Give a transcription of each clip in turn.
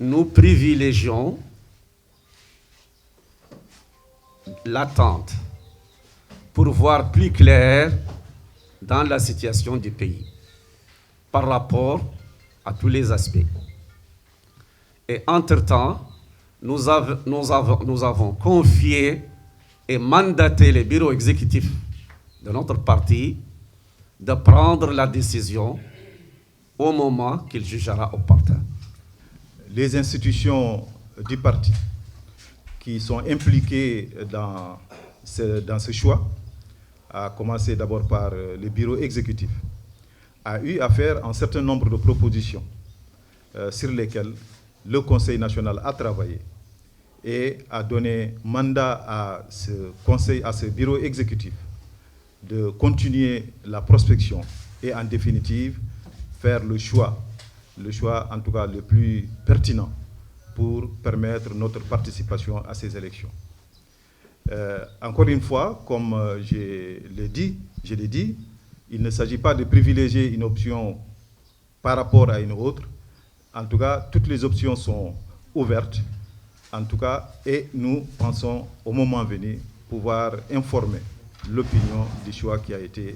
nous privilégions l'attente pour voir plus clair dans la situation du pays par rapport à tous les aspects. Et entre-temps, nous avons confié et mandaté le bureau exécutif de notre parti de prendre la décision au moment qu'il jugera opportun. Les institutions du parti qui sont impliquées dans ce choix, à commencer d'abord par le bureau exécutif, a eu à faire un certain nombre de propositions sur lesquelles le Conseil national a travaillé et a donné mandat à ce bureau exécutif de continuer la prospection et en définitive faire le choix en tout cas le plus pertinent pour permettre notre participation à ces élections. Encore une fois, comme je l'ai dit, il ne s'agit pas de privilégier une option par rapport à une autre. En tout cas, toutes les options sont ouvertes, en tout cas, et nous pensons au moment venu pouvoir informer l'opinion du choix qui a été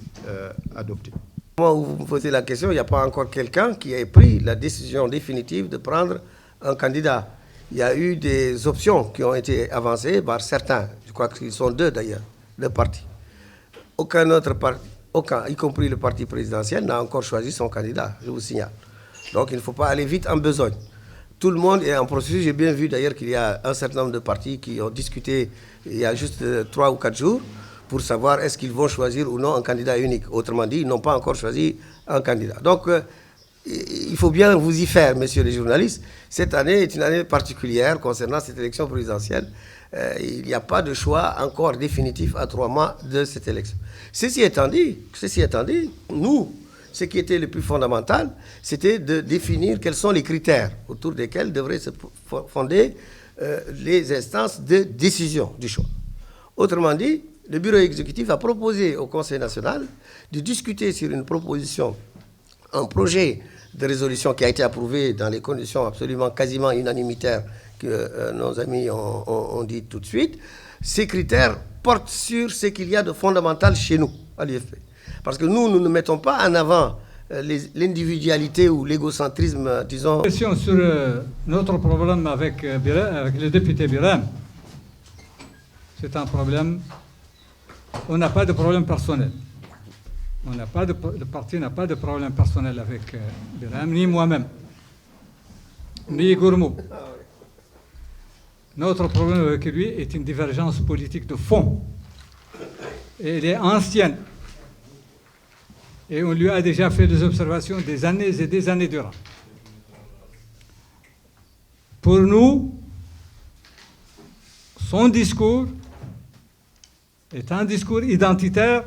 adopté. Au moment où vous me posez la question, il n'y a pas encore quelqu'un qui ait pris la décision définitive de prendre un candidat. Il y a eu des options qui ont été avancées par certains, je crois qu'ils sont deux d'ailleurs, deux partis. Aucun autre parti, y compris le parti présidentiel, n'a encore choisi son candidat, je vous signale. Donc il ne faut pas aller vite en besogne. Tout le monde est en processus. J'ai bien vu d'ailleurs qu'il y a un certain nombre de partis qui ont discuté il y a juste 3 ou 4 jours pour savoir est-ce qu'ils vont choisir ou non un candidat unique. Autrement dit, ils n'ont pas encore choisi un candidat. Donc, il faut bien vous y faire, messieurs les journalistes. Cette année est une année particulière concernant cette élection présidentielle. Il n'y a pas de choix encore définitif à 3 mois de cette élection. Ceci étant dit, nous, ce qui était le plus fondamental, c'était de définir quels sont les critères autour desquels devraient se fonder les instances de décision du choix. Autrement dit, le bureau exécutif a proposé au Conseil national de discuter sur une proposition, un projet de résolution qui a été approuvé dans les conditions absolument quasiment unanimitaires que nos amis ont dit tout de suite. Ces critères portent sur ce qu'il y a de fondamental chez nous, à l'IFP. Parce que nous ne mettons pas en avant l'individualité ou l'égocentrisme, disons. Question sur notre problème avec le député Biram. C'est un problème. On n'a pas de problème personnel. Le parti n'a pas de problème personnel avec Biram, ni moi-même, ni Gourmou. Notre problème avec lui est une divergence politique de fond. Et elle est ancienne. Et on lui a déjà fait des observations des années et des années durant. Pour nous, son discours est un discours identitaire,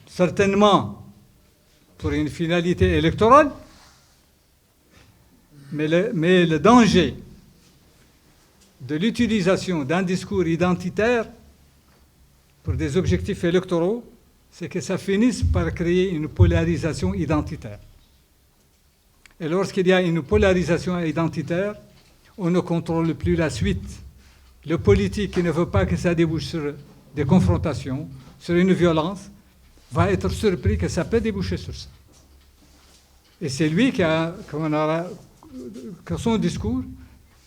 certainement pour une finalité électorale, mais le danger de l'utilisation d'un discours identitaire pour des objectifs électoraux, c'est que ça finisse par créer une polarisation identitaire. Et lorsqu'il y a une polarisation identitaire, on ne contrôle plus la suite. Le politique qui ne veut pas que ça débouche sur des confrontations, sur une violence, va être surpris que ça peut déboucher sur ça. Et c'est lui que son discours,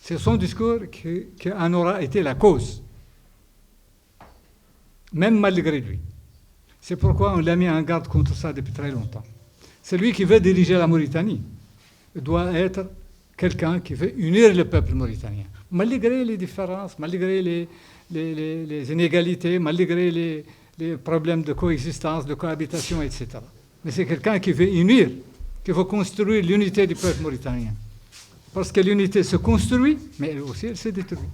c'est son discours qui en aura été la cause, même malgré lui. C'est pourquoi on l'a mis en garde contre ça depuis très longtemps. Celui qui veut diriger la Mauritanie doit être quelqu'un qui veut unir le peuple mauritanien, malgré les différences, malgré les inégalités, malgré les problèmes de coexistence, de cohabitation, etc. Mais c'est quelqu'un qui veut unir, qui veut construire l'unité du peuple mauritanien. Parce que l'unité se construit, mais elle aussi elle se détruit.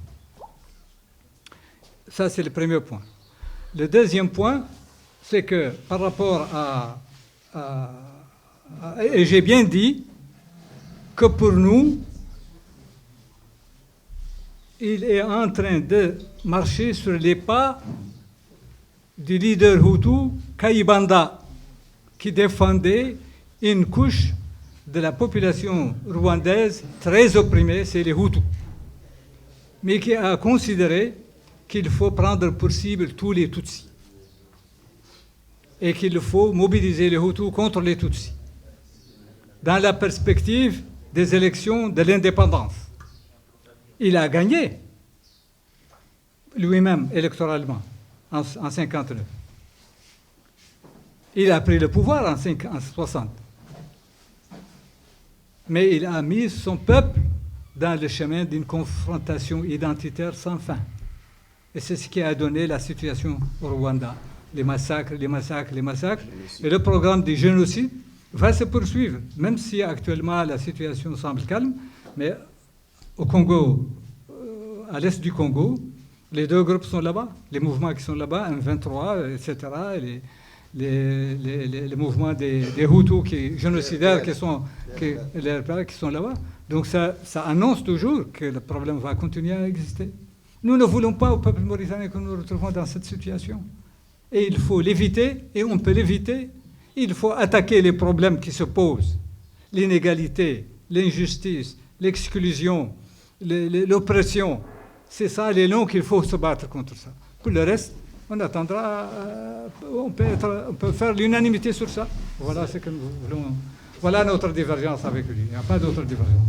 Ça, c'est le premier point. Le deuxième point, c'est que par rapport et j'ai bien dit que pour nous, il est en train de marcher sur les pas du leader Hutu, Kayibanda, qui défendait une couche de la population rwandaise très opprimée, c'est les Hutus, mais qui a considéré qu'il faut prendre pour cible tous les Tutsis et qu'il faut mobiliser les Hutus contre les Tutsis dans la perspective des élections de l'indépendance. Il a gagné lui-même électoralement en 1959. Il a pris le pouvoir en 1960. Mais il a mis son peuple dans le chemin d'une confrontation identitaire sans fin. Et c'est ce qui a donné la situation au Rwanda. Les massacres, les massacres, les massacres. Et le programme du génocide va se poursuivre, même si actuellement la situation semble calme. Mais au Congo, à l'est du Congo, les deux groupes sont là-bas. Les mouvements qui sont là-bas, M23, etc., les mouvements des Hutus génocidaires qui sont là-bas. Donc ça annonce toujours que le problème va continuer à exister. Nous ne voulons pas au peuple mauritanien que nous nous retrouvons dans cette situation. Et il faut l'éviter, et on peut l'éviter. Il faut attaquer les problèmes qui se posent. L'inégalité, l'injustice, l'exclusion, l'oppression. C'est ça les noms qu'il faut se battre contre ça. Pour le reste, on attendra, on peut faire l'unanimité sur ça. Voilà ce que nous voulons. Voilà notre divergence avec lui. Il n'y a pas d'autre divergence.